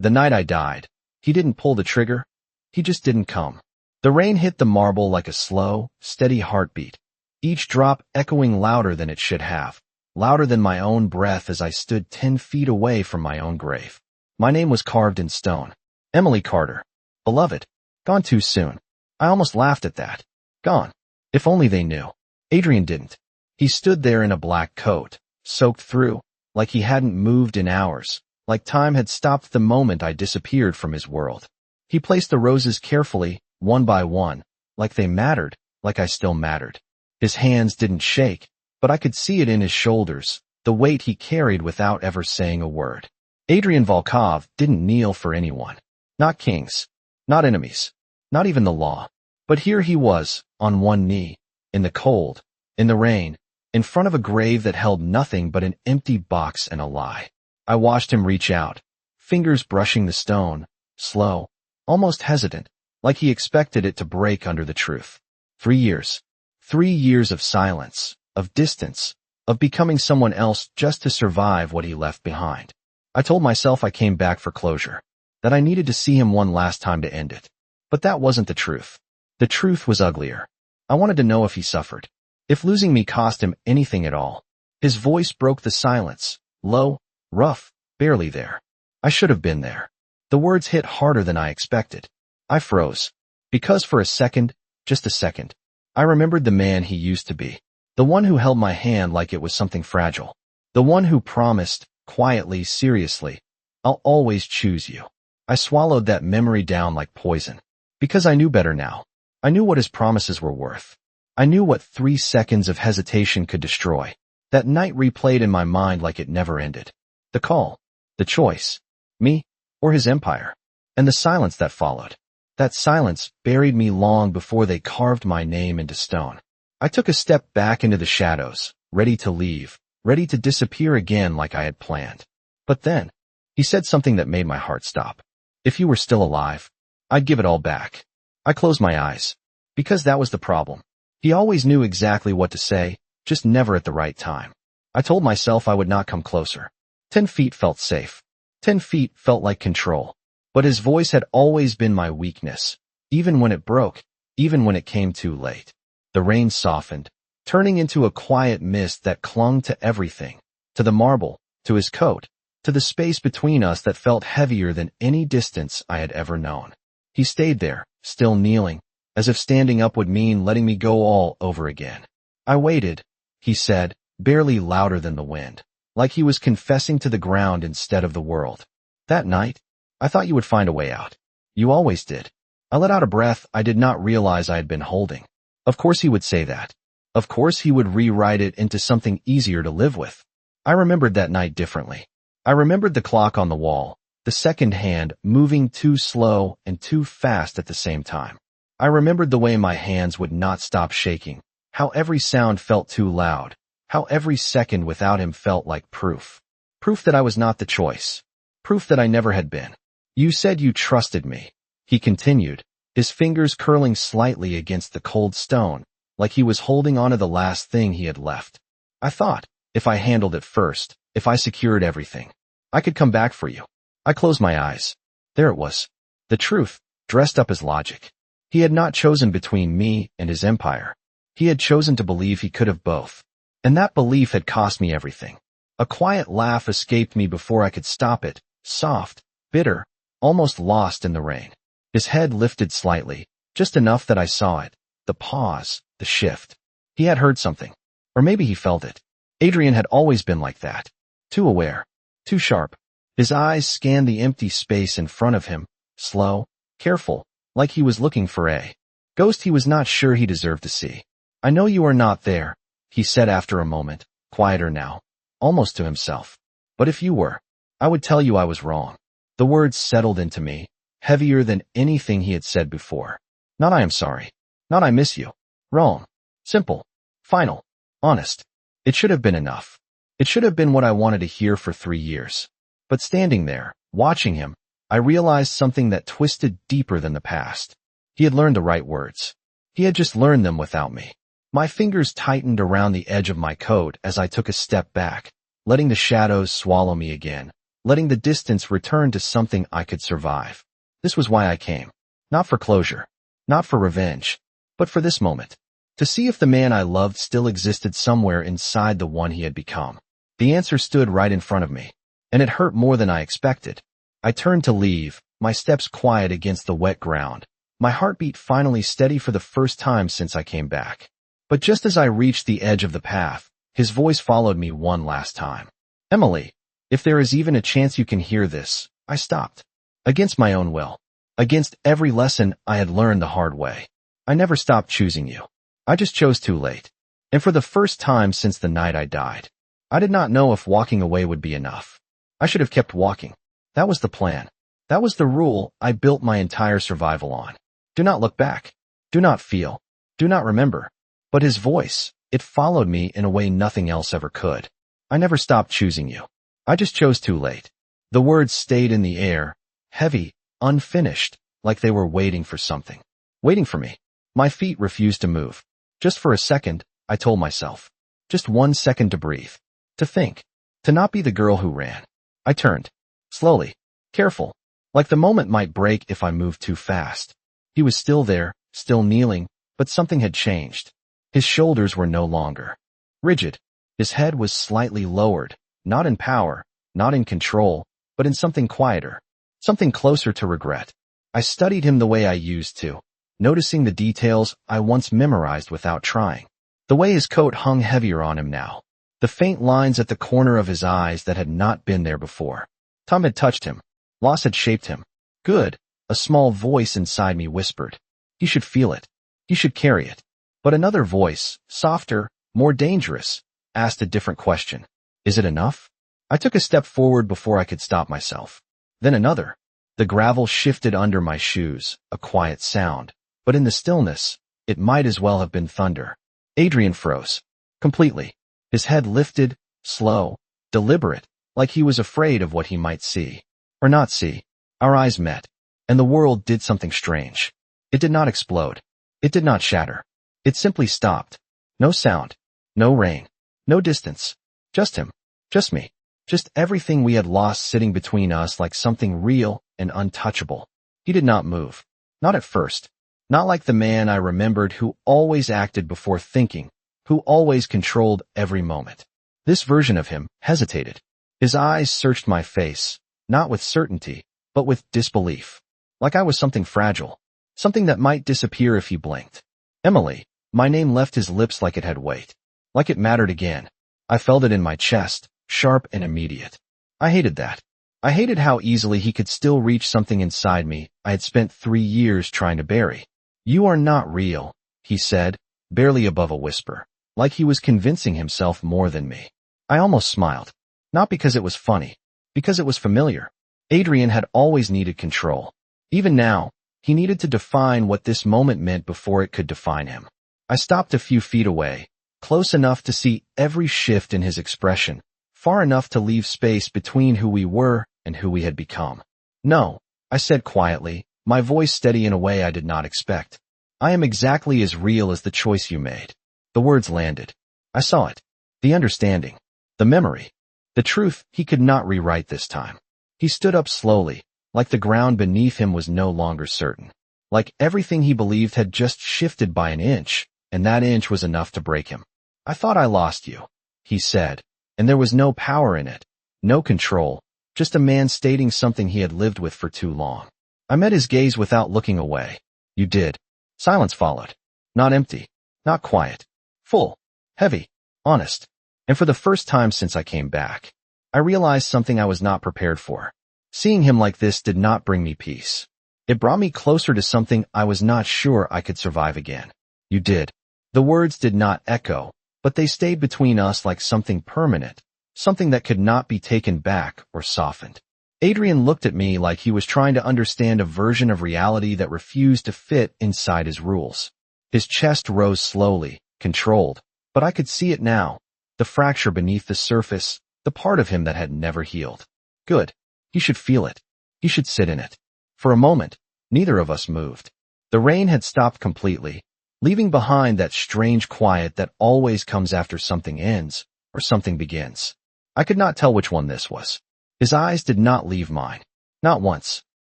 The night I died, he didn't pull the trigger. He just didn't come. The rain hit the marble like a slow, steady heartbeat, each drop echoing louder than it should have, louder than my own breath as I stood 10 feet away from my own grave. My name was carved in stone. Emily Carter. Beloved. Gone too soon. I almost laughed at that. Gone. If only they knew. Adrian didn't. He stood there in a black coat, soaked through, like he hadn't moved in hours, like time had stopped the moment I disappeared from his world. He placed the roses carefully, one by one, like they mattered, like I still mattered. His hands didn't shake, but I could see it in his shoulders, the weight he carried without ever saying a word. Adrian Volkov didn't kneel for anyone. Not kings. Not enemies. Not even the law. But here he was, on one knee, in the cold, in the rain, in front of a grave that held nothing but an empty box and a lie. I watched him reach out, fingers brushing the stone, slow, almost hesitant, like he expected it to break under the truth. 3 years. 3 years of silence, of distance, of becoming someone else just to survive what he left behind. I told myself I came back for closure, that I needed to see him one last time to end it. But that wasn't the truth. The truth was uglier. I wanted to know if he suffered, if losing me cost him anything at all. His voice broke the silence, low, rough, barely there. I should have been there. The words hit harder than I expected. I froze. Because for a second, just a second, I remembered the man he used to be. The one who held my hand like it was something fragile. The one who promised, quietly, seriously, I'll always choose you. I swallowed that memory down like poison. Because I knew better now. I knew what his promises were worth. I knew what 3 seconds of hesitation could destroy. That night replayed in my mind like it never ended. The call. The choice. Me, or his empire. And the silence that followed. That silence buried me long before they carved my name into stone. I took a step back into the shadows, ready to leave, ready to disappear again like I had planned. But then, he said something that made my heart stop. If you were still alive, I'd give it all back. I closed my eyes. Because that was the problem. He always knew exactly what to say, just never at the right time. I told myself I would not come closer. 10 feet felt safe. 10 feet felt like control. But his voice had always been my weakness, even when it broke, even when it came too late. The rain softened, turning into a quiet mist that clung to everything, to the marble, to his coat, to the space between us that felt heavier than any distance I had ever known. He stayed there, still kneeling, as if standing up would mean letting me go all over again. I waited, he said, barely louder than the wind, like he was confessing to the ground instead of the world. That night, I thought you would find a way out. You always did. I let out a breath I did not realize I had been holding. Of course he would say that. Of course he would rewrite it into something easier to live with. I remembered that night differently. I remembered the clock on the wall, the second hand moving too slow and too fast at the same time. I remembered the way my hands would not stop shaking, how every sound felt too loud, how every second without him felt like proof. Proof that I was not the choice. Proof that I never had been. You said you trusted me, he continued, his fingers curling slightly against the cold stone, like he was holding onto the last thing he had left. I thought, if I handled it first, if I secured everything, I could come back for you. I closed my eyes. There it was. The truth, dressed up as logic. He had not chosen between me and his empire. He had chosen to believe he could have both. And that belief had cost me everything. A quiet laugh escaped me before I could stop it, soft, bitter, almost lost in the rain. His head lifted slightly, just enough that I saw it, the pause, the shift. He had heard something. Or maybe he felt it. Adrian had always been like that. Too aware. Too sharp. His eyes scanned the empty space in front of him, slow, careful, like he was looking for a ghost he was not sure he deserved to see. I know you are not there, he said after a moment, quieter now, almost to himself. But if you were, I would tell you I was wrong. The words settled into me, heavier than anything he had said before. Not I am sorry. Not I miss you. Wrong. Simple. Final. Honest. It should have been enough. It should have been what I wanted to hear for 3 years. But standing there, watching him, I realized something that twisted deeper than the past. He had learned the right words. He had just learned them without me. My fingers tightened around the edge of my coat as I took a step back, letting the shadows swallow me again, letting the distance return to something I could survive. This was why I came. Not for closure, not for revenge, but for this moment. To see if the man I loved still existed somewhere inside the one he had become. The answer stood right in front of me, and it hurt more than I expected. I turned to leave, my steps quiet against the wet ground, my heartbeat finally steady for the first time since I came back. But just as I reached the edge of the path, his voice followed me one last time. Emily, if there is even a chance you can hear this, I stopped. Against my own will. Against every lesson I had learned the hard way. I never stopped choosing you. I just chose too late. And for the first time since the night I died, I did not know if walking away would be enough. I should have kept walking. That was the plan. That was the rule I built my entire survival on. Do not look back. Do not feel. Do not remember. But his voice, it followed me in a way nothing else ever could. I never stopped choosing you. I just chose too late. The words stayed in the air, heavy, unfinished, like they were waiting for something. Waiting for me. My feet refused to move. Just for a second, I told myself. Just 1 second to breathe. To think. To not be the girl who ran. I turned. Slowly. Careful. Like the moment might break if I moved too fast. He was still there, still kneeling, but something had changed. His shoulders were no longer rigid. His head was slightly lowered, not in power, not in control, but in something quieter, something closer to regret. I studied him the way I used to, noticing the details I once memorized without trying. The way his coat hung heavier on him now. The faint lines at the corner of his eyes that had not been there before. Time had touched him. Loss had shaped him. Good, a small voice inside me whispered. He should feel it. He should carry it. But another voice, softer, more dangerous, asked a different question. Is it enough? I took a step forward before I could stop myself. Then another. The gravel shifted under my shoes, a quiet sound. But in the stillness, it might as well have been thunder. Adrian froze. Completely. His head lifted, slow, deliberate, like he was afraid of what he might see. Or not see. Our eyes met. And the world did something strange. It did not explode. It did not shatter. It simply stopped. No sound. No rain. No distance. Just him. Just me. Just everything we had lost sitting between us like something real and untouchable. He did not move. Not at first. Not like the man I remembered who always acted before thinking, who always controlled every moment. This version of him hesitated. His eyes searched my face, not with certainty, but with disbelief. Like I was something fragile. Something that might disappear if he blinked. Emily, my name left his lips like it had weight. Like it mattered again. I felt it in my chest, sharp and immediate. I hated that. I hated how easily he could still reach something inside me I had spent 3 years trying to bury. You are not real, he said, barely above a whisper, like he was convincing himself more than me. I almost smiled. Not because it was funny, because it was familiar. Adrian had always needed control. Even now, he needed to define what this moment meant before it could define him. I stopped a few feet away, close enough to see every shift in his expression, far enough to leave space between who we were and who we had become. No, I said quietly, my voice steady in a way I did not expect. I am exactly as real as the choice you made. The words landed. I saw it. The understanding. The memory. The truth he could not rewrite this time. He stood up slowly, like the ground beneath him was no longer certain. Like everything he believed had just shifted by an inch, and that inch was enough to break him. I thought I lost you, he said, and there was no power in it, no control, just a man stating something he had lived with for too long. I met his gaze without looking away. You did. Silence followed. Not empty. Not quiet. Full. Heavy. Honest. And for the first time since I came back, I realized something I was not prepared for. Seeing him like this did not bring me peace. It brought me closer to something I was not sure I could survive again. You did. The words did not echo, but they stayed between us like something permanent, something that could not be taken back or softened. Adrian looked at me like he was trying to understand a version of reality that refused to fit inside his rules. His chest rose slowly, controlled, but I could see it now, the fracture beneath the surface, the part of him that had never healed. Good. He should feel it. He should sit in it. For a moment, neither of us moved. The rain had stopped completely, leaving behind that strange quiet that always comes after something ends or something begins. I could not tell which one this was. His eyes did not leave mine. Not once.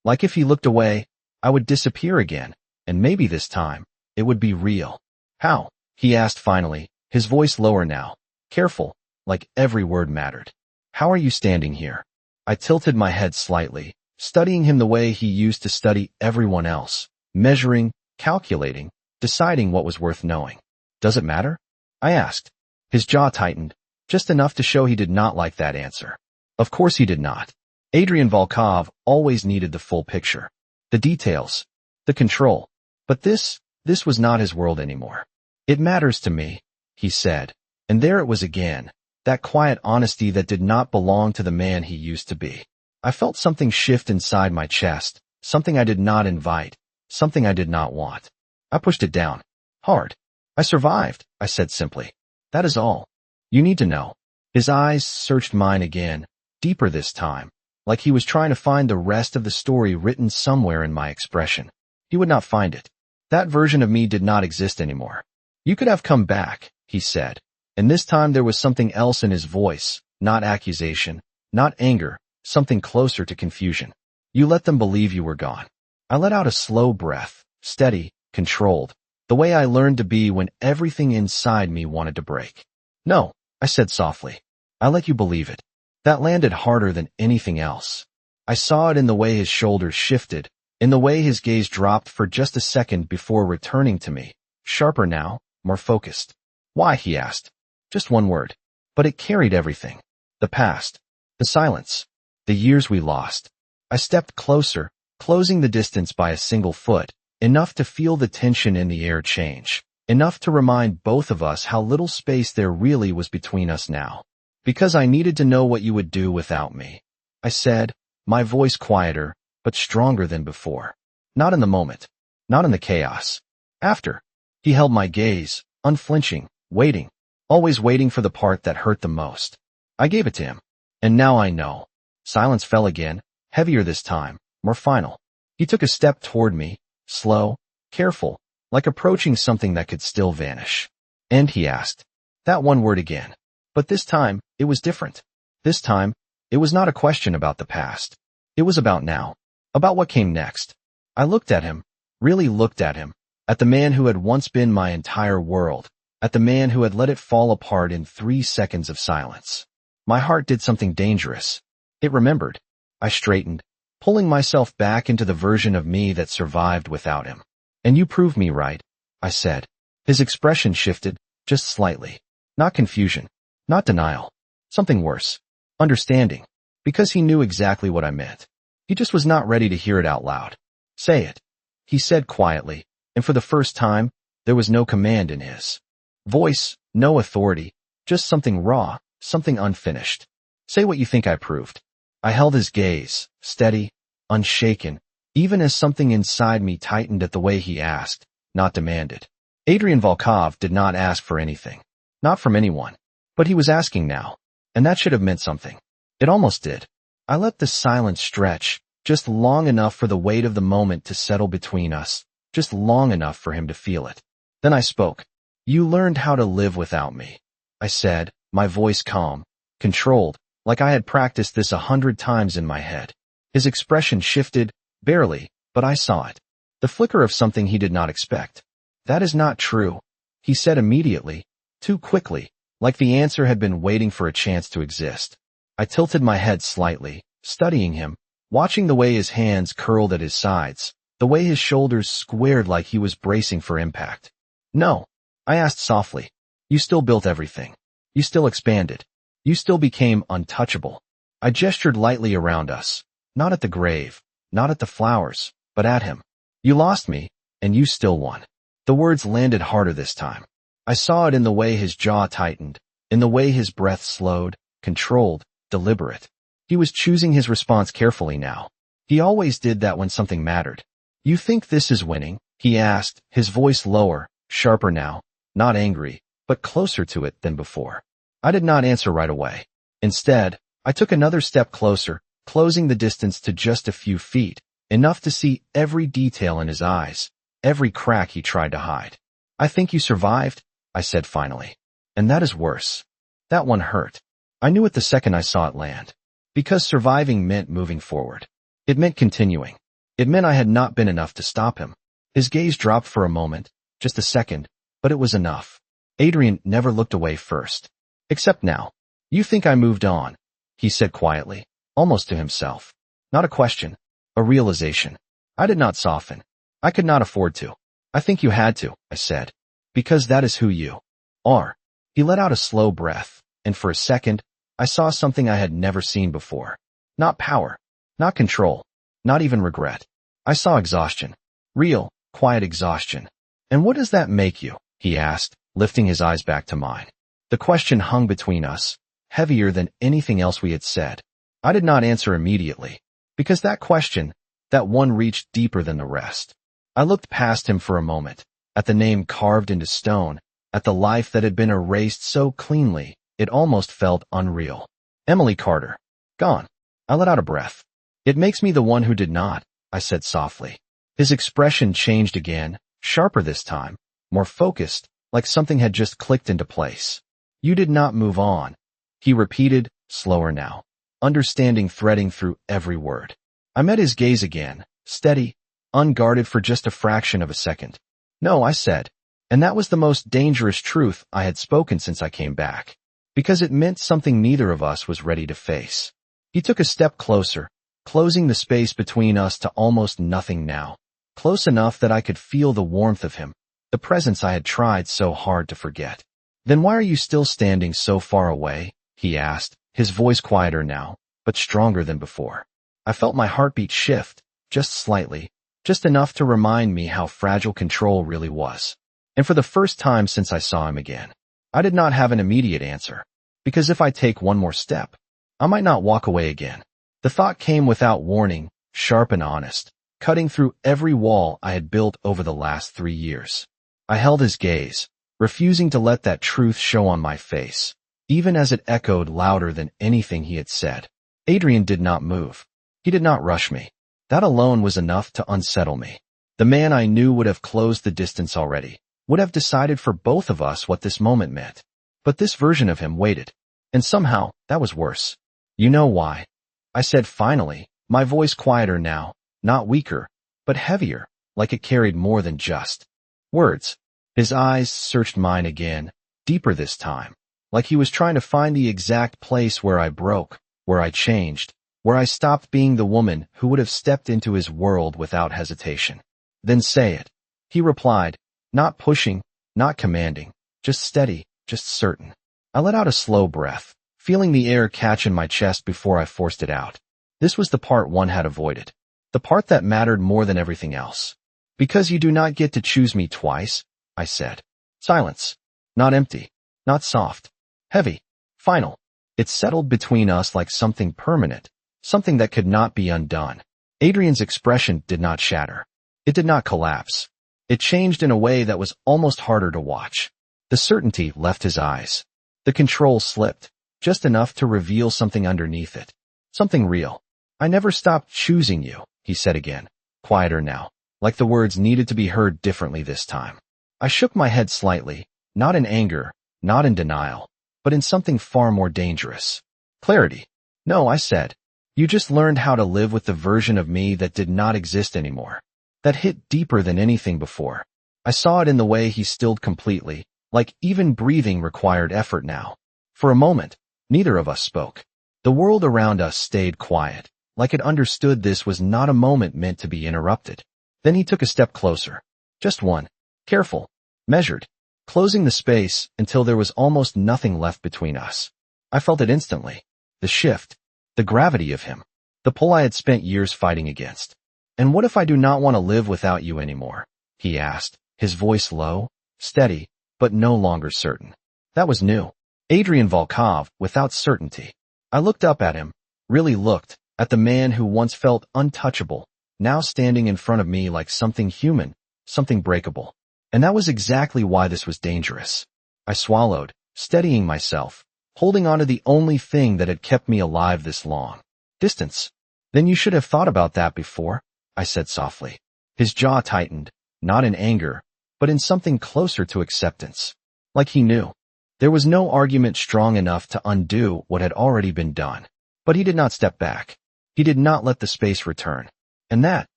Like if he looked away, I would disappear again, and maybe this time, it would be real. How? He asked finally, his voice lower now, careful, like every word mattered. How are you standing here? I tilted my head slightly, studying him the way he used to study everyone else, measuring, calculating, deciding what was worth knowing. Does it matter? I asked. His jaw tightened, just enough to show he did not like that answer. Of course he did not. Adrian Volkov always needed the full picture. The details. The control. But this was not his world anymore. It matters to me, he said. And there it was again, that quiet honesty that did not belong to the man he used to be. I felt something shift inside my chest, something I did not invite, something I did not want. I pushed it down. Hard. I survived, I said simply. That is all. You need to know. His eyes searched mine again, deeper this time, like he was trying to find the rest of the story written somewhere in my expression. He would not find it. That version of me did not exist anymore. You could have come back, he said, and this time there was something else in his voice, not accusation, not anger, something closer to confusion. You let them believe you were gone. I let out a slow breath, steady, controlled, the way I learned to be when everything inside me wanted to break. No, I said softly. I let you believe it. That landed harder than anything else. I saw it in the way his shoulders shifted, in the way his gaze dropped for just a second before returning to me, sharper now, more focused. Why, he asked. Just one word. But it carried everything. The past. The silence. The years we lost. I stepped closer, closing the distance by a single foot, enough to feel the tension in the air change, enough to remind both of us how little space there really was between us now. Because I needed to know what you would do without me. I said, my voice quieter, but stronger than before. Not in the moment. Not in the chaos. After. He held my gaze, unflinching, waiting. Always waiting for the part that hurt the most. I gave it to him. And now I know. Silence fell again, heavier this time, more final. He took a step toward me, slow, careful, like approaching something that could still vanish. And he asked. That one word again. But this time, it was different. This time, it was not a question about the past. It was about now. About what came next. I looked at him, really looked at him, at the man who had once been my entire world, at the man who had let it fall apart in 3 seconds of silence. My heart did something dangerous. It remembered. I straightened, pulling myself back into the version of me that survived without him. And you proved me right, I said. His expression shifted, just slightly. Not confusion. Not denial. Something worse. Understanding. Because he knew exactly what I meant. He just was not ready to hear it out loud. Say it. He said quietly, and for the first time, there was no command in his voice, no authority, just something raw, something unfinished. Say what you think I proved. I held his gaze, steady, unshaken, even as something inside me tightened at the way he asked, not demanded. Adrian Volkov did not ask for anything. Not from anyone. But he was asking now, and that should have meant something. It almost did. I let the silence stretch, just long enough for the weight of the moment to settle between us, just long enough for him to feel it. Then I spoke. You learned how to live without me, I said, my voice calm, controlled, like I had practiced this 100 times in my head. His expression shifted, barely, but I saw it. The flicker of something he did not expect. That is not true, he said immediately, too quickly, like the answer had been waiting for a chance to exist. I tilted my head slightly, studying him, watching the way his hands curled at his sides, the way his shoulders squared like he was bracing for impact. No, I asked softly. You still built everything. You still expanded. You still became untouchable. I gestured lightly around us, not at the grave, not at the flowers, but at him. You lost me, and you still won. The words landed harder this time. I saw it in the way his jaw tightened, in the way his breath slowed, controlled, deliberate. He was choosing his response carefully now. He always did that when something mattered. You think this is winning? He asked, his voice lower, sharper now, not angry, but closer to it than before. I did not answer right away. Instead, I took another step closer, closing the distance to just a few feet, enough to see every detail in his eyes, every crack he tried to hide. I think you survived, I said finally. And that is worse. That one hurt. I knew it the second I saw it land. Because surviving meant moving forward. It meant continuing. It meant I had not been enough to stop him. His gaze dropped for a moment, just a second, but it was enough. Adrian never looked away first. Except now. You think I moved on, he said quietly, almost to himself. Not a question, a realization. I did not soften. I could not afford to. I think you had to, I said. Because that is who you are. He let out a slow breath, and for a second, I saw something I had never seen before. Not power, not control, not even regret. I saw exhaustion. Real, quiet exhaustion. And what does that make you? He asked, lifting his eyes back to mine. The question hung between us, heavier than anything else we had said. I did not answer immediately, because that question, that one reached deeper than the rest. I looked past him for a moment, at the name carved into stone, at the life that had been erased so cleanly, it almost felt unreal. Emily Carter. Gone. I let out a breath. It makes me the one who did not, I said softly. His expression changed again, sharper this time, more focused, like something had just clicked into place. You did not move on, he repeated, slower now, understanding threading through every word. I met his gaze again, steady, unguarded for just a fraction of a second. No, I said, and that was the most dangerous truth I had spoken since I came back, because it meant something neither of us was ready to face. He took a step closer, closing the space between us to almost nothing now, close enough that I could feel the warmth of him, the presence I had tried so hard to forget. Then why are you still standing so far away? He asked, his voice quieter now, but stronger than before. I felt my heartbeat shift, just slightly, just enough to remind me how fragile control really was. And for the first time since I saw him again, I did not have an immediate answer, because if I take one more step, I might not walk away again. The thought came without warning, sharp and honest, cutting through every wall I had built over the last 3 years. I held his gaze, refusing to let that truth show on my face, even as it echoed louder than anything he had said. Adrian did not move. He did not rush me. That alone was enough to unsettle me. The man I knew would have closed the distance already, would have decided for both of us what this moment meant. But this version of him waited. And somehow, that was worse. You know why? I said finally, my voice quieter now, not weaker, but heavier, like it carried more than just words. His eyes searched mine again, deeper this time, like he was trying to find the exact place where I broke, where I changed, where I stopped being the woman who would have stepped into his world without hesitation. Then say it. He replied, not pushing, not commanding, just steady, just certain. I let out a slow breath, feeling the air catch in my chest before I forced it out. This was the part one had avoided. The part that mattered more than everything else. Because you do not get to choose me twice, I said. Silence. Not empty. Not soft. Heavy. Final. It settled between us like something permanent, something that could not be undone. Adrian's expression did not shatter. It did not collapse. It changed in a way that was almost harder to watch. The certainty left his eyes. The control slipped, just enough to reveal something underneath it. Something real. I never stopped choosing you, he said again, quieter now, like the words needed to be heard differently this time. I shook my head slightly, not in anger, not in denial, but in something far more dangerous. Clarity. No, I said. You just learned how to live with the version of me that did not exist anymore. That hit deeper than anything before. I saw it in the way he stilled completely, like even breathing required effort now. For a moment, neither of us spoke. The world around us stayed quiet, like it understood this was not a moment meant to be interrupted. Then he took a step closer. Just one. Careful. Measured. Closing the space until there was almost nothing left between us. I felt it instantly. The shift. The gravity of him. The pull I had spent years fighting against. And what if I do not want to live without you anymore? He asked, his voice low, steady, but no longer certain. That was new. Adrian Volkov, without certainty. I looked up at him, really looked, at the man who once felt untouchable, now standing in front of me like something human, something breakable. And that was exactly why this was dangerous. I swallowed, steadying myself, holding on to the only thing that had kept me alive this long. Distance. Then you should have thought about that before, I said softly. His jaw tightened, not in anger, but in something closer to acceptance. Like he knew. There was no argument strong enough to undo what had already been done. But he did not step back. He did not let the space return. And that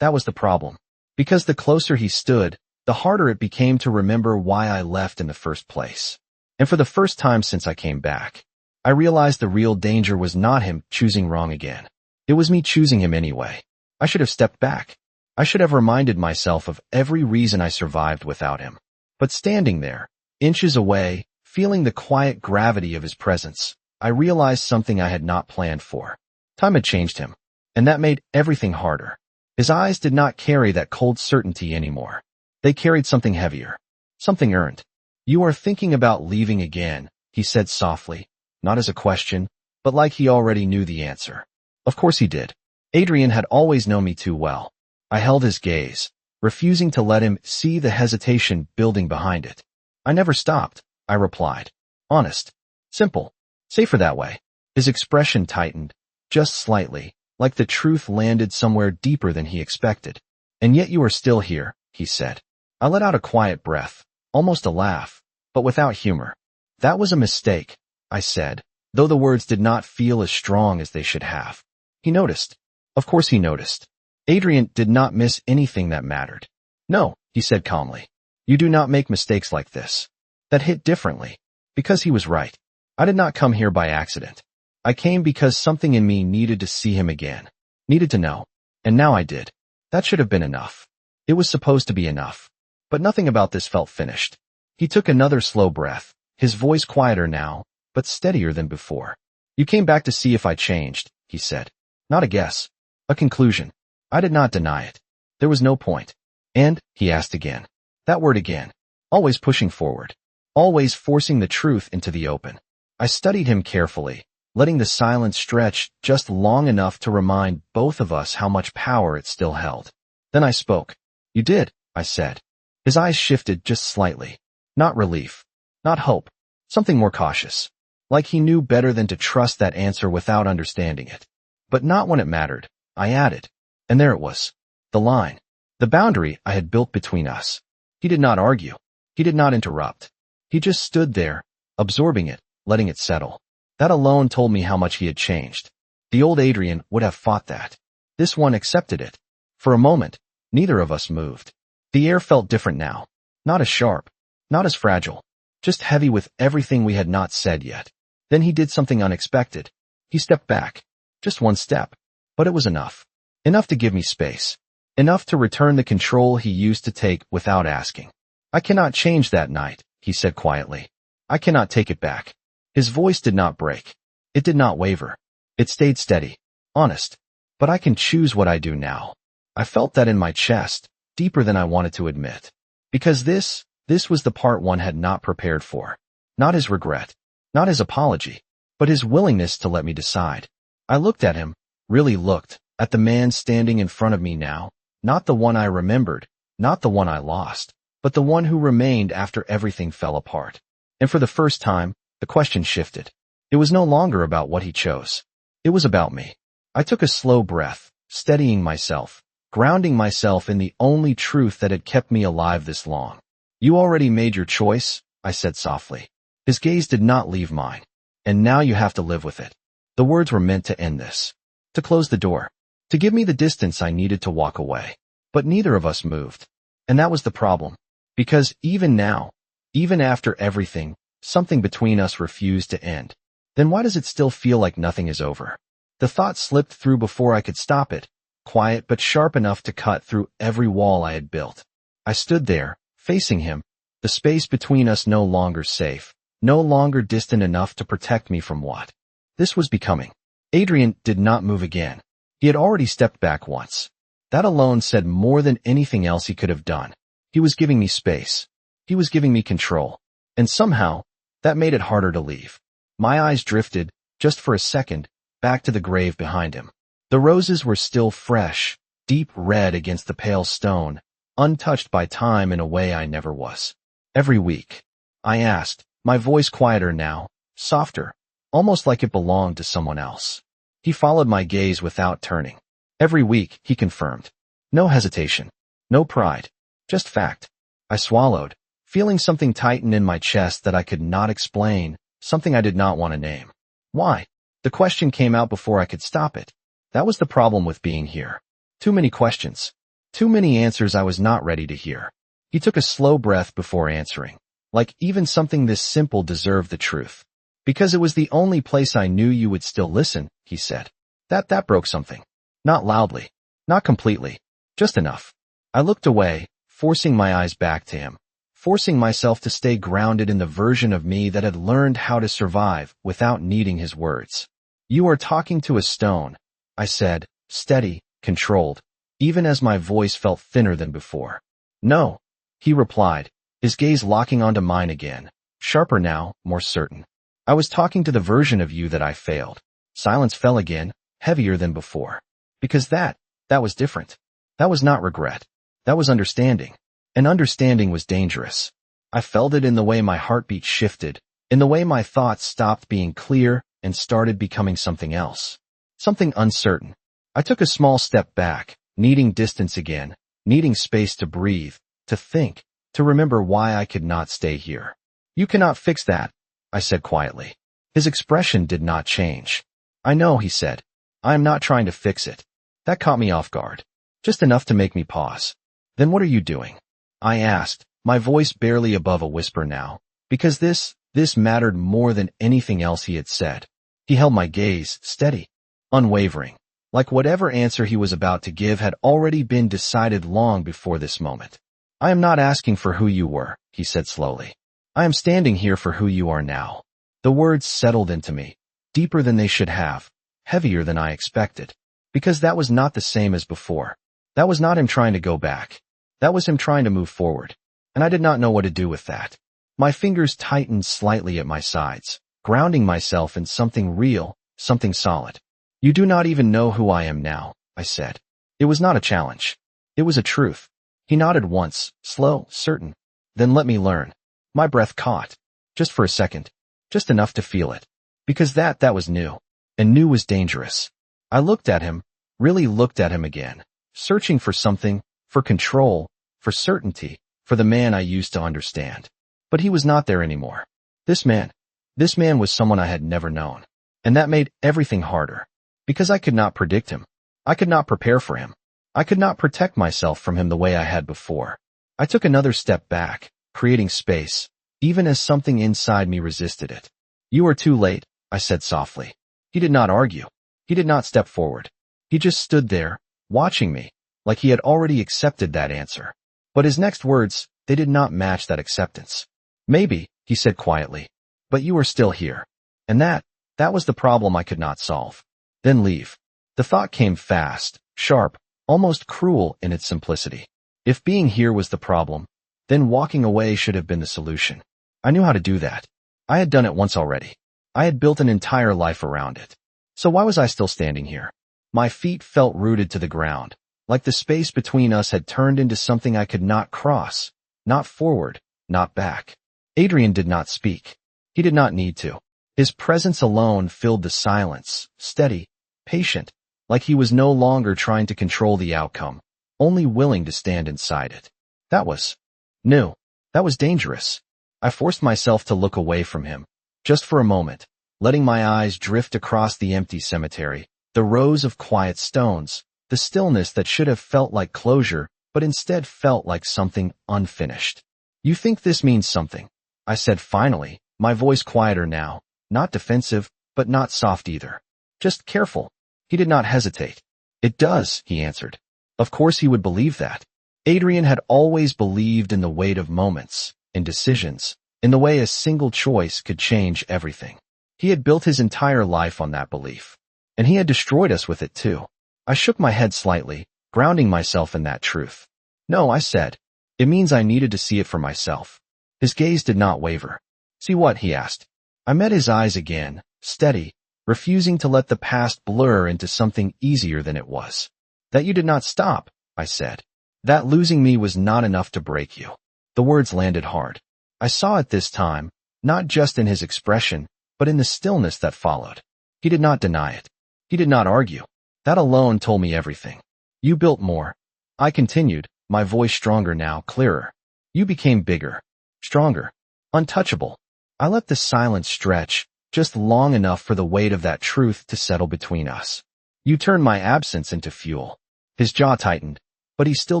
was the problem. Because the closer he stood, the harder it became to remember why I left in the first place. And for the first time since I came back, I realized the real danger was not him choosing wrong again. It was me choosing him anyway. I should have stepped back. I should have reminded myself of every reason I survived without him. But standing there, inches away, feeling the quiet gravity of his presence, I realized something I had not planned for. Time had changed him, and that made everything harder. His eyes did not carry that cold certainty anymore. They carried something heavier, something earned. "You are thinking about leaving again," he said softly, not as a question, but like he already knew the answer. Of course he did. Adrian had always known me too well. I held his gaze, refusing to let him see the hesitation building behind it. "I never stopped," I replied. Honest. Simple. Safer that way. His expression tightened, just slightly, like the truth landed somewhere deeper than he expected. "And yet you are still here," he said. I let out a quiet breath, almost a laugh, but without humor. "That was a mistake," I said, though the words did not feel as strong as they should have. He noticed. Of course he noticed. Adrian did not miss anything that mattered. "No," he said calmly. "You do not make mistakes like this." That hit differently. Because he was right. I did not come here by accident. I came because something in me needed to see him again. Needed to know. And now I did. That should have been enough. It was supposed to be enough. But nothing about this felt finished. He took another slow breath, his voice quieter now, but steadier than before. "You came back to see if I changed," he said. Not a guess. A conclusion. I did not deny it. There was no point. "And?" he asked again. That word again. Always pushing forward. Always forcing the truth into the open. I studied him carefully, letting the silence stretch just long enough to remind both of us how much power it still held. Then I spoke. "You did," I said. His eyes shifted just slightly. Not relief. Not hope. Something more cautious. Like he knew better than to trust that answer without understanding it. "But not when it mattered," I added. And there it was. The line. The boundary I had built between us. He did not argue. He did not interrupt. He just stood there, absorbing it, letting it settle. That alone told me how much he had changed. The old Adrian would have fought that. This one accepted it. For a moment, neither of us moved. The air felt different now. Not as sharp. Not as fragile. Just heavy with everything we had not said yet. Then he did something unexpected. He stepped back. Just one step. But it was enough. Enough to give me space. Enough to return the control he used to take without asking. "I cannot change that night," he said quietly. "I cannot take it back." His voice did not break. It did not waver. It stayed steady. Honest. "But I can choose what I do now." I felt that in my chest, deeper than I wanted to admit. Because this was the part one had not prepared for. Not his regret. Not his apology. But his willingness to let me decide. I looked at him, really looked, at the man standing in front of me now. Not the one I remembered. Not the one I lost. But the one who remained after everything fell apart. And for the first time, the question shifted. It was no longer about what he chose. It was about me. I took a slow breath, steadying myself, grounding myself in the only truth that had kept me alive this long. "You already made your choice," I said softly. His gaze did not leave mine. "And now you have to live with it." The words were meant to end this. To close the door. To give me the distance I needed to walk away. But neither of us moved. And that was the problem. Because even now, even after everything, something between us refused to end. Then why does it still feel like nothing is over? The thought slipped through before I could stop it, quiet but sharp enough to cut through every wall I had built. I stood there, facing him, the space between us no longer safe, no longer distant enough to protect me from what this was becoming. Adrian did not move again. He had already stepped back once. That alone said more than anything else he could have done. He was giving me space. He was giving me control. And somehow, that made it harder to leave. My eyes drifted, just for a second, back to the grave behind him. The roses were still fresh, deep red against the pale stone, untouched by time in a way I never was. "Every week?" I asked, my voice quieter now, softer, almost like it belonged to someone else. He followed my gaze without turning. "Every week," he confirmed. No hesitation. No pride. Just fact. I swallowed, feeling something tighten in my chest that I could not explain, something I did not want to name. "Why?" The question came out before I could stop it. That was the problem with being here. Too many questions. Too many answers I was not ready to hear. He took a slow breath before answering. Like even something this simple deserved the truth. Because it was the only place I knew you would still listen, he said. That broke something. Not loudly. Not completely. Just enough. I looked away, forcing my eyes back to him. Forcing myself to stay grounded in the version of me that had learned how to survive without needing his words. You are talking to a stone, I said, steady, controlled, even as my voice felt thinner than before. No, he replied, his gaze locking onto mine again, sharper now, more certain. I was talking to the version of you that I failed. Silence fell again, heavier than before. Because that was different. That was not regret. That was understanding. And understanding was dangerous. I felt it in the way my heartbeat shifted, in the way my thoughts stopped being clear and started becoming something else. Something uncertain. I took a small step back, needing distance again, needing space to breathe, to think, to remember why I could not stay here. You cannot fix that, I said quietly. His expression did not change. I know, he said. I am not trying to fix it. That caught me off guard. Just enough to make me pause. Then what are you doing? I asked, my voice barely above a whisper now, because this mattered more than anything else he had said. He held my gaze, steady, unwavering, like whatever answer he was about to give had already been decided long before this moment. I am not asking for who you were, he said slowly. I am standing here for who you are now. The words settled into me, deeper than they should have, heavier than I expected, because that was not the same as before. That was not him trying to go back. That was him trying to move forward, and I did not know what to do with that. My fingers tightened slightly at my sides, grounding myself in something real, something solid. You do not even know who I am now, I said. It was not a challenge. It was a truth. He nodded once, slow, certain. Then let me learn. My breath caught. Just for a second. Just enough to feel it. Because that was new. And new was dangerous. I looked at him, really looked at him again, searching for something, for control, for certainty, for the man I used to understand. But he was not there anymore. This man was someone I had never known. And that made everything harder. Because I could not predict him. I could not prepare for him. I could not protect myself from him the way I had before. I took another step back, creating space, even as something inside me resisted it. You are too late, I said softly. He did not argue. He did not step forward. He just stood there, watching me, like he had already accepted that answer. But his next words, they did not match that acceptance. Maybe, he said quietly, but you are still here. And that was the problem I could not solve. Then leave. The thought came fast, sharp, almost cruel in its simplicity. If being here was the problem, then walking away should have been the solution. I knew how to do that. I had done it once already. I had built an entire life around it. So why was I still standing here? My feet felt rooted to the ground, like the space between us had turned into something I could not cross, not forward, not back. Adrian did not speak. He did not need to. His presence alone filled the silence, steady, patient, like he was no longer trying to control the outcome, only willing to stand inside it. That was new. That was dangerous. I forced myself to look away from him, just for a moment, letting my eyes drift across the empty cemetery, the rows of quiet stones, the stillness that should have felt like closure, but instead felt like something unfinished. You think this means something, I said finally, my voice quieter now, not defensive, but not soft either. Just careful. He did not hesitate. It does, he answered. Of course he would believe that. Adrian had always believed in the weight of moments, in decisions, in the way a single choice could change everything. He had built his entire life on that belief. And he had destroyed us with it too. I shook my head slightly, grounding myself in that truth. No, I said. It means I needed to see it for myself. His gaze did not waver. See what? He asked. I met his eyes again, steady, refusing to let the past blur into something easier than it was. That you did not stop, I said. That losing me was not enough to break you. The words landed hard. I saw it this time, not just in his expression, but in the stillness that followed. He did not deny it. He did not argue. That alone told me everything. You built more. I continued, my voice stronger now, clearer. You became bigger, stronger, untouchable. I let the silence stretch, just long enough for the weight of that truth to settle between us. You turned my absence into fuel. His jaw tightened, but he still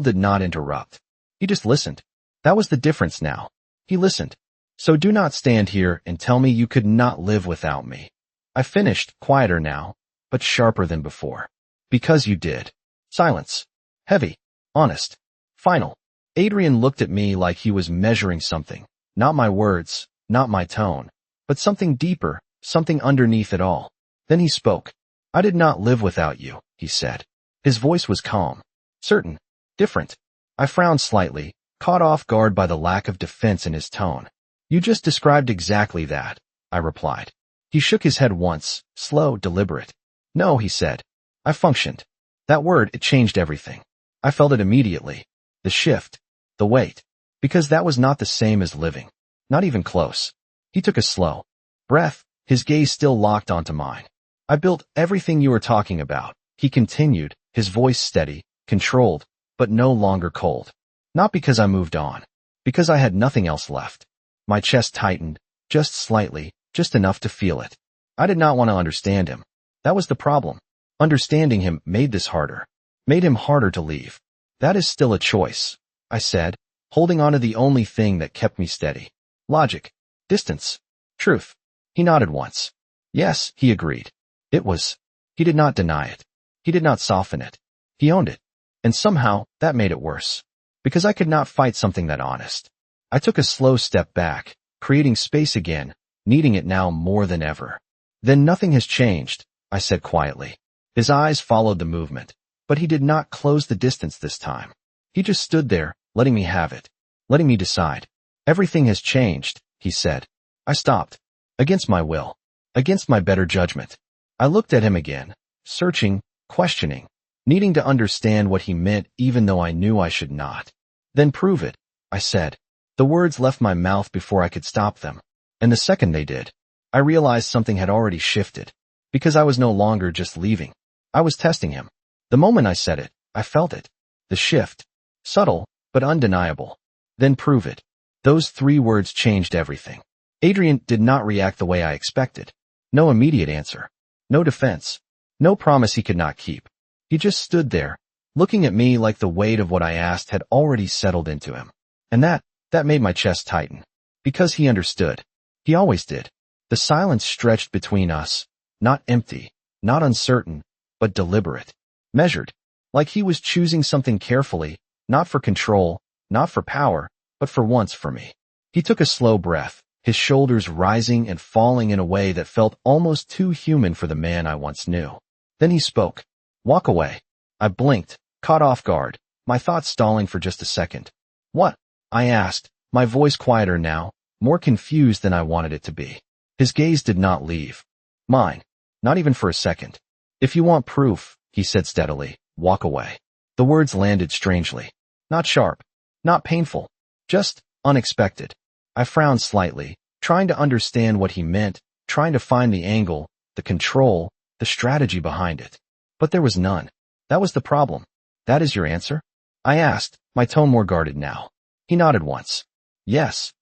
did not interrupt. He just listened. That was the difference now. He listened. So do not stand here and tell me you could not live without me. I finished, quieter now, but sharper than before. Because you did. Silence. Heavy. Honest. Final. Adrian looked at me like he was measuring something. Not my words, not my tone, but something deeper, something underneath it all. Then he spoke. I did not live without you, he said. His voice was calm. Certain. Different. I frowned slightly, caught off guard by the lack of defense in his tone. You just described exactly that, I replied. He shook his head once, slow, deliberate. No, he said. I functioned. That word, it changed everything. I felt it immediately. The shift. The weight. Because that was not the same as living. Not even close. He took a slow breath, his gaze still locked onto mine. I built everything you were talking about, he continued, his voice steady, controlled, but no longer cold. Not because I moved on. Because I had nothing else left. My chest tightened, just slightly, just enough to feel it. I did not want to understand him. That was the problem. Understanding him made this harder. Made him harder to leave. That is still a choice, I said, holding on to the only thing that kept me steady. Logic. Distance. Truth. He nodded once. Yes, he agreed. It was. He did not deny it. He did not soften it. He owned it. And somehow, that made it worse. Because I could not fight something that honest. I took a slow step back, creating space again, needing it now more than ever. Then nothing has changed, I said quietly. His eyes followed the movement, but he did not close the distance this time. He just stood there, letting me have it, letting me decide. Everything has changed, he said. I stopped. Against my will. Against my better judgment. I looked at him again, searching, questioning, needing to understand what he meant even though I knew I should not. Then prove it, I said. The words left my mouth before I could stop them. And the second they did, I realized something had already shifted. Because I was no longer just leaving. I was testing him. The moment I said it, I felt it. The shift. Subtle, but undeniable. Then prove it. Those 3 words changed everything. Adrian did not react the way I expected. No immediate answer. No defense. No promise he could not keep. He just stood there, looking at me like the weight of what I asked had already settled into him. And that made my chest tighten. Because he understood. He always did. The silence stretched between us, not empty, not uncertain, but deliberate. Measured. Like he was choosing something carefully, not for control, not for power, but for once for me. He took a slow breath, his shoulders rising and falling in a way that felt almost too human for the man I once knew. Then he spoke. Walk away. I blinked, caught off guard, my thoughts stalling for just a second. What? I asked, my voice quieter now, more confused than I wanted it to be. His gaze did not leave. Mine. Not even for a second. If you want proof, he said steadily, walk away. The words landed strangely. Not sharp. Not painful. Just unexpected. I frowned slightly, trying to understand what he meant, trying to find the angle, the control, the strategy behind it. But there was none. That was the problem. That is your answer? I asked, my tone more guarded now. He nodded once. Yes.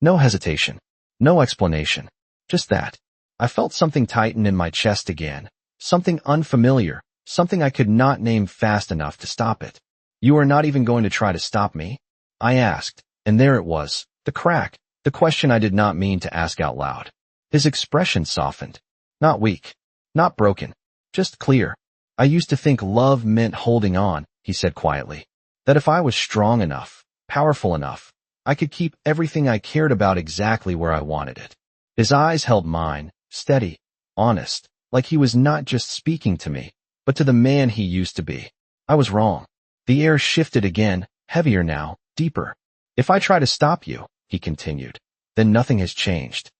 No hesitation. No explanation. Just that. I felt something tighten in my chest again. Something unfamiliar. Something I could not name fast enough to stop it. You are not even going to try to stop me? I asked, and there it was, the crack, the question I did not mean to ask out loud. His expression softened. Not weak. Not broken. Just clear. I used to think love meant holding on, he said quietly. That if I was strong enough, powerful enough, I could keep everything I cared about exactly where I wanted it. His eyes held mine, steady, honest, like he was not just speaking to me, but to the man he used to be. I was wrong. The air shifted again, heavier now, deeper. If I try to stop you, he continued, then nothing has changed.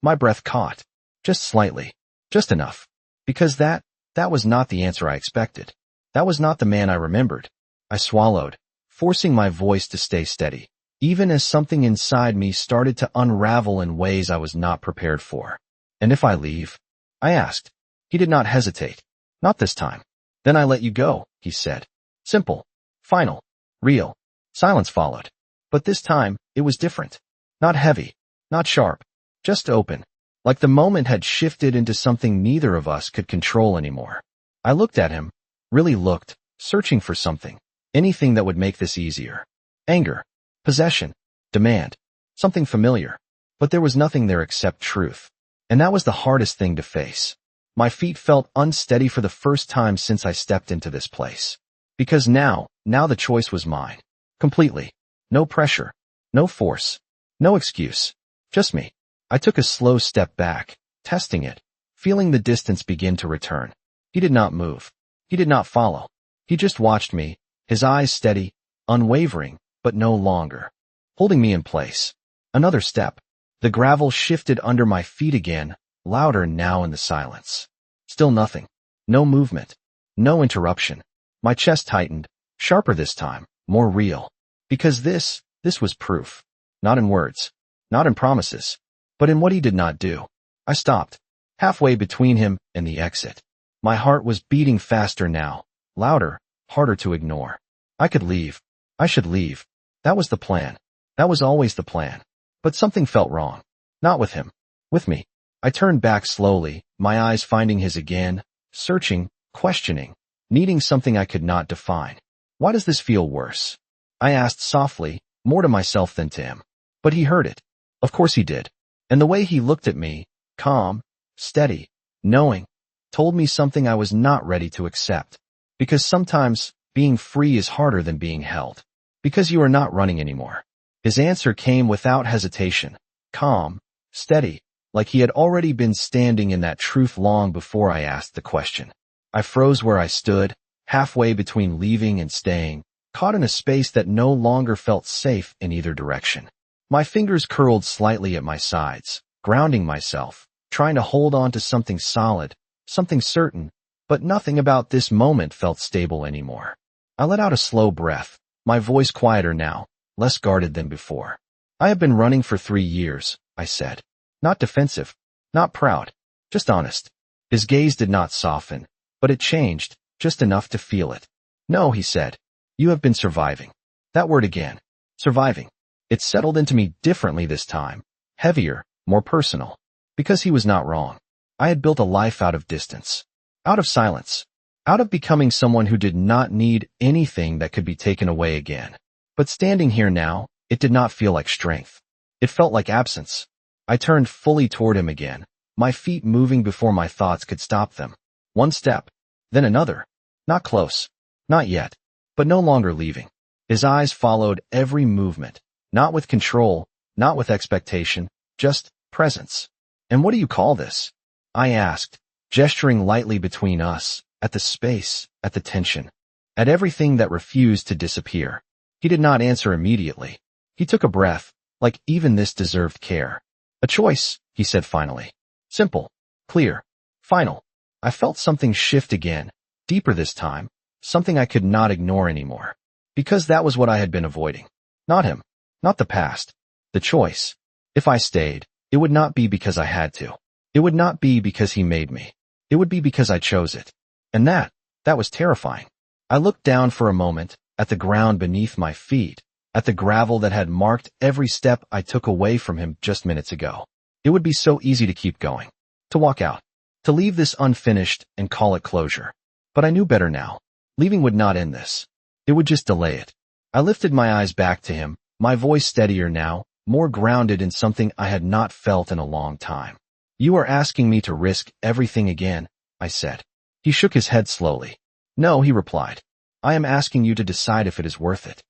My breath caught. Just slightly. Just enough. Because that was not the answer I expected. That was not the man I remembered. I swallowed, forcing my voice to stay steady, even as something inside me started to unravel in ways I was not prepared for. And if I leave? I asked. He did not hesitate. Not this time. Then I let you go, he said. Simple. Final. Real. Silence followed. But this time, it was different. Not heavy. Not sharp. Just open. Like the moment had shifted into something neither of us could control anymore. I looked at him, really looked, searching for something, anything that would make this easier. Anger, possession, demand, something familiar. But there was nothing there except truth. And that was the hardest thing to face. My feet felt unsteady for the first time since I stepped into this place. Because now the choice was mine. Completely. No pressure. No force. No excuse. Just me. I took a slow step back, testing it, feeling the distance begin to return. He did not move. He did not follow. He just watched me, his eyes steady, unwavering, but no longer. Holding me in place. Another step. The gravel shifted under my feet again, louder now in the silence. Still nothing. No movement. No interruption. My chest tightened, sharper this time, more real. Because this was proof. Not in words. Not in promises. But in what he did not do. I stopped, halfway between him and the exit. My heart was beating faster now, louder, harder to ignore. I could leave. I should leave. That was the plan. That was always the plan. But something felt wrong. Not with him. With me. I turned back slowly, my eyes finding his again, searching, questioning, needing something I could not define. Why does this feel worse? I asked softly, more to myself than to him. But he heard it. Of course he did. And the way he looked at me, calm, steady, knowing, told me something I was not ready to accept. Because sometimes, being free is harder than being held. Because you are not running anymore. His answer came without hesitation, calm, steady, like he had already been standing in that truth long before I asked the question. I froze where I stood, halfway between leaving and staying, caught in a space that no longer felt safe in either direction. My fingers curled slightly at my sides, grounding myself, trying to hold on to something solid, something certain, but nothing about this moment felt stable anymore. I let out a slow breath, my voice quieter now, less guarded than before. I have been running for 3 years, I said. Not defensive, not proud, just honest. His gaze did not soften, but it changed, just enough to feel it. No, he said. You have been surviving. That word again. Surviving. It settled into me differently this time. Heavier, more personal. Because he was not wrong. I had built a life out of distance. Out of silence. Out of becoming someone who did not need anything that could be taken away again. But standing here now, it did not feel like strength. It felt like absence. I turned fully toward him again, my feet moving before my thoughts could stop them. One step, then another. Not close. Not yet. But no longer leaving. His eyes followed every movement. Not with control, not with expectation, just presence. And what do you call this? I asked, gesturing lightly between us, at the space, at the tension, at everything that refused to disappear. He did not answer immediately. He took a breath, like even this deserved care. A choice, he said finally. Simple, clear, final. I felt something shift again, deeper this time, something I could not ignore anymore. Because that was what I had been avoiding. Not him, not the past, the choice. If I stayed, it would not be because I had to. It would not be because he made me. It would be because I chose it. And that was terrifying. I looked down for a moment, at the ground beneath my feet, at the gravel that had marked every step I took away from him just minutes ago. It would be so easy to keep going, to walk out, to leave this unfinished and call it closure. But I knew better now. Leaving would not end this. It would just delay it. I lifted my eyes back to him, my voice steadier now, more grounded in something I had not felt in a long time. You are asking me to risk everything again, I said. He shook his head slowly. No, he replied. I am asking you to decide if it is worth it.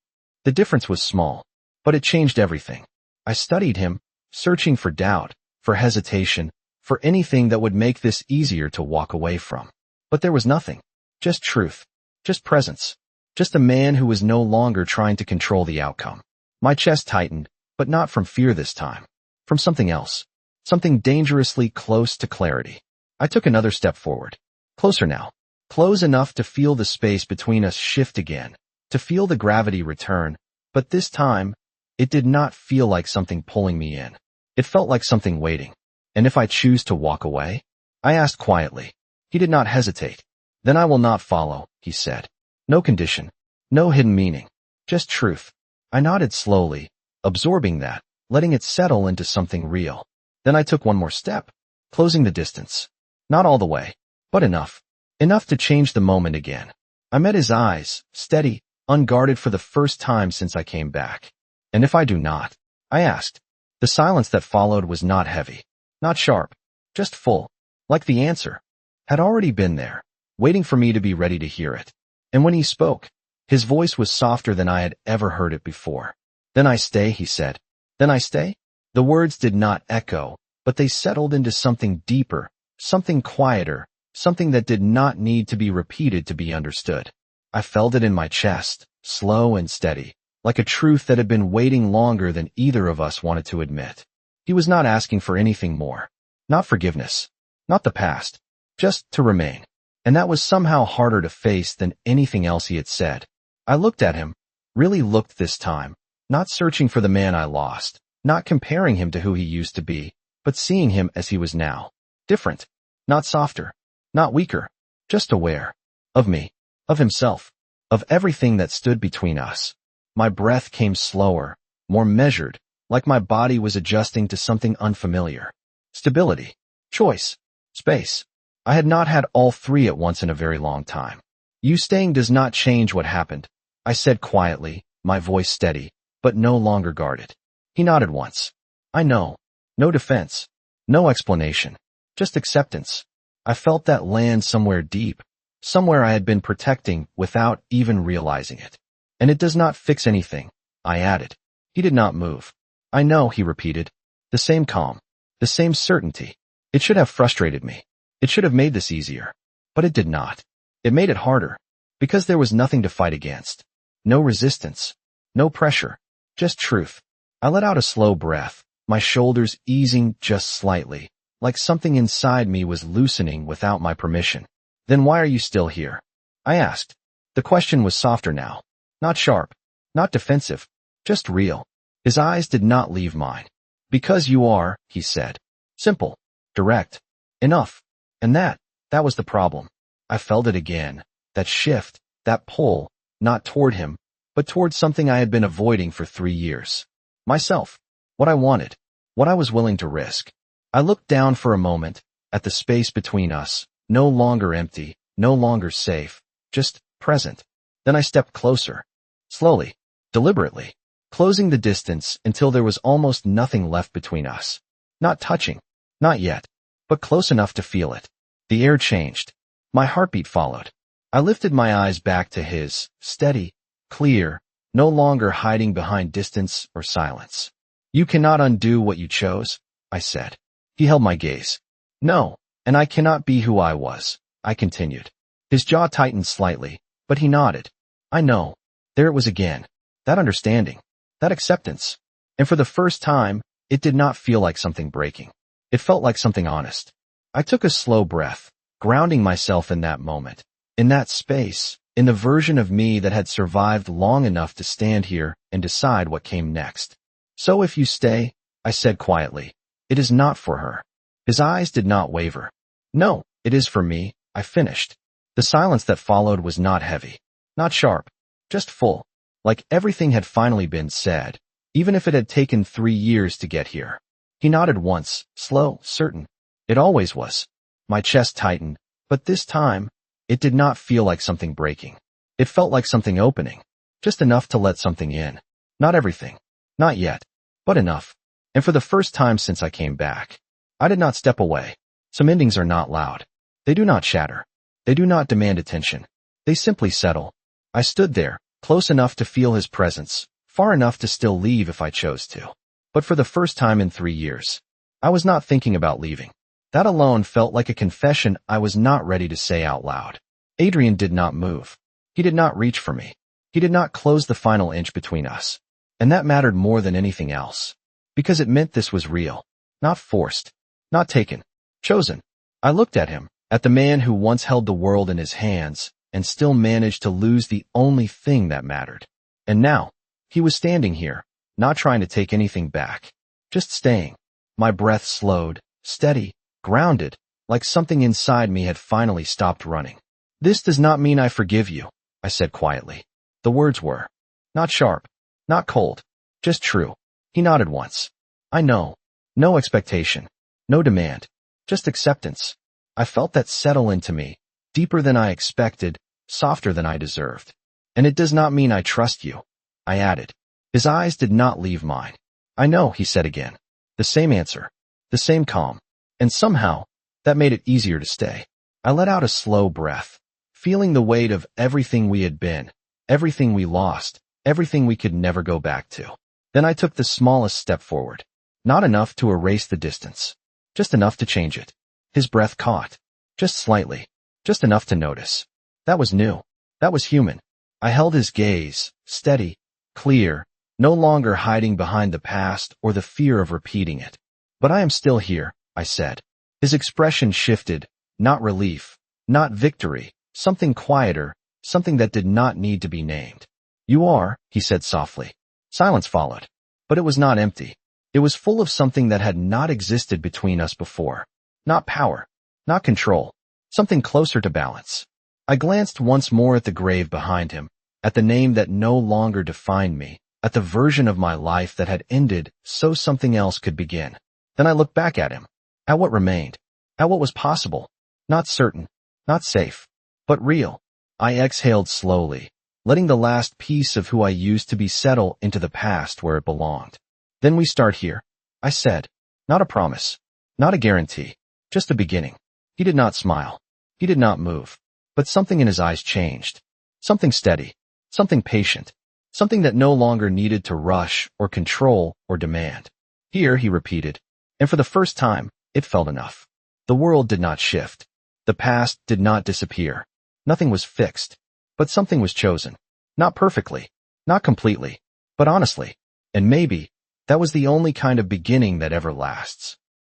The difference was small, but it changed everything. I studied him, searching for doubt, for hesitation, for anything that would make this easier to walk away from. But there was nothing. Just truth. Just presence. Just a man who was no longer trying to control the outcome. My chest tightened, but not from fear this time. From something else. Something dangerously close to clarity. I took another step forward. Closer now. Close enough to feel the space between us shift again. To feel the gravity return, but this time, it did not feel like something pulling me in. It felt like something waiting. And if I choose to walk away? I asked quietly. He did not hesitate. Then I will not follow, he said. No condition. No hidden meaning. Just truth. I nodded slowly, absorbing that, letting it settle into something real. Then I took one more step. closing the distance. Not all the way, but enough. Enough to change the moment again. I met his eyes, steady, unguarded for the first time since I came back. And if I do not? I asked. The silence that followed was not heavy, not sharp, just full, like the answer had already been there, waiting for me to be ready to hear it. And when he spoke, his voice was softer than I had ever heard it before. Then I stay, he said. Then I stay? The words did not echo, but they settled into something deeper, something quieter, something that did not need to be repeated to be understood. I felt it in my chest, slow and steady, like a truth that had been waiting longer than either of us wanted to admit. He was not asking for anything more. Not forgiveness. Not the past. Just to remain. And that was somehow harder to face than anything else he had said. I looked at him, really looked this time, not searching for the man I lost, not comparing him to who he used to be, but seeing him as he was now. Different. Not softer. Not weaker. Just aware. Of me. Of himself. Of everything that stood between us. My breath came slower, more measured, like my body was adjusting to something unfamiliar. Stability. Choice. Space. I had not had all three at once in a very long time. You staying does not change what happened, I said quietly, my voice steady, but no longer guarded. He nodded once. I know. No defense. No explanation. Just acceptance. I felt that land somewhere deep, somewhere I had been protecting without even realizing it. And it does not fix anything, I added. He did not move. I know, he repeated. The same calm. The same certainty. It should have frustrated me. It should have made this easier. But it did not. It made it harder. Because there was nothing to fight against. No resistance. No pressure. Just truth. I let out a slow breath, my shoulders easing just slightly, like something inside me was loosening without my permission. Then why are you still here? I asked. The question was softer now. Not sharp. Not defensive. Just real. His eyes did not leave mine. Because you are, he said. Simple. Direct. Enough. And that was the problem. I felt it again. That shift, that pull, not toward him, but toward something I had been avoiding for 3 years. Myself. What I wanted. What I was willing to risk. I looked down for a moment, at the space between us, no longer empty, no longer safe, just present. Then I stepped closer. Slowly. Deliberately. Closing the distance until there was almost nothing left between us. Not touching. Not yet. But close enough to feel it. The air changed. My heartbeat followed. I lifted my eyes back to his, steady, clear, no longer hiding behind distance or silence. You cannot undo what you chose, I said. He held my gaze. No, and I cannot be who I was, I continued. His jaw tightened slightly, but he nodded. I know. There it was again. That understanding. That acceptance. And for the first time, it did not feel like something breaking. It felt like something honest. I took a slow breath, grounding myself in that moment, in that space, in the version of me that had survived long enough to stand here and decide what came next. So if you stay, I said quietly, it is not for her. His eyes did not waver. No, it is for me, I finished. The silence that followed was not heavy, not sharp, just full, like everything had finally been said, even if it had taken 3 years to get here. He nodded once, slow, certain. It always was. My chest tightened, but this time, it did not feel like something breaking. It felt like something opening. Just enough to let something in. Not everything. Not yet. But enough. And for the first time since I came back, I did not step away. Some endings are not loud. They do not shatter. They do not demand attention. They simply settle. I stood there, close enough to feel his presence, far enough to still leave if I chose to. But for the first time in 3 years, I was not thinking about leaving. That alone felt like a confession I was not ready to say out loud. Adrian did not move. He did not reach for me. He did not close the final inch between us. And that mattered more than anything else. Because it meant this was real. Not forced. Not taken. Chosen. I looked at him, at the man who once held the world in his hands, and still managed to lose the only thing that mattered. And now, he was standing here, not trying to take anything back. Just staying. My breath slowed, steady, grounded, like something inside me had finally stopped running. This does not mean I forgive you, I said quietly. The words were. Not sharp. Not cold. Just true. He nodded once. I know. No expectation. No demand. Just acceptance. I felt that settle into me, deeper than I expected, softer than I deserved. And it does not mean I trust you, I added. His eyes did not leave mine. I know, he said again. The same answer. The same calm. And somehow, that made it easier to stay. I let out a slow breath, feeling the weight of everything we had been, everything we lost, everything we could never go back to. Then I took the smallest step forward. Not enough to erase the distance. Just enough to change it. His breath caught. Just slightly. Just enough to notice. That was new. That was human. I held his gaze, steady, clear, no longer hiding behind the past or the fear of repeating it. But I am still here, I said. His expression shifted, not relief, not victory, something quieter, something that did not need to be named. You are, he said softly. Silence followed. But it was not empty. It was full of something that had not existed between us before. Not power, not control, something closer to balance. I glanced once more at the grave behind him, at the name that no longer defined me, at the version of my life that had ended so something else could begin. Then I looked back at him, at what remained, at what was possible, not certain, not safe, but real. I exhaled slowly, letting the last piece of who I used to be settle into the past where it belonged. Then we start here, I said. Not a promise, not a guarantee, just a beginning. He did not smile. He did not move. But something in his eyes changed. Something steady, something patient, something that no longer needed to rush or control or demand. Here, he repeated, and for the first time, it felt enough. The world did not shift. The past did not disappear. Nothing was fixed, but something was chosen. Not perfectly, not completely, but honestly. And maybe, that was the only kind of beginning that ever lasts.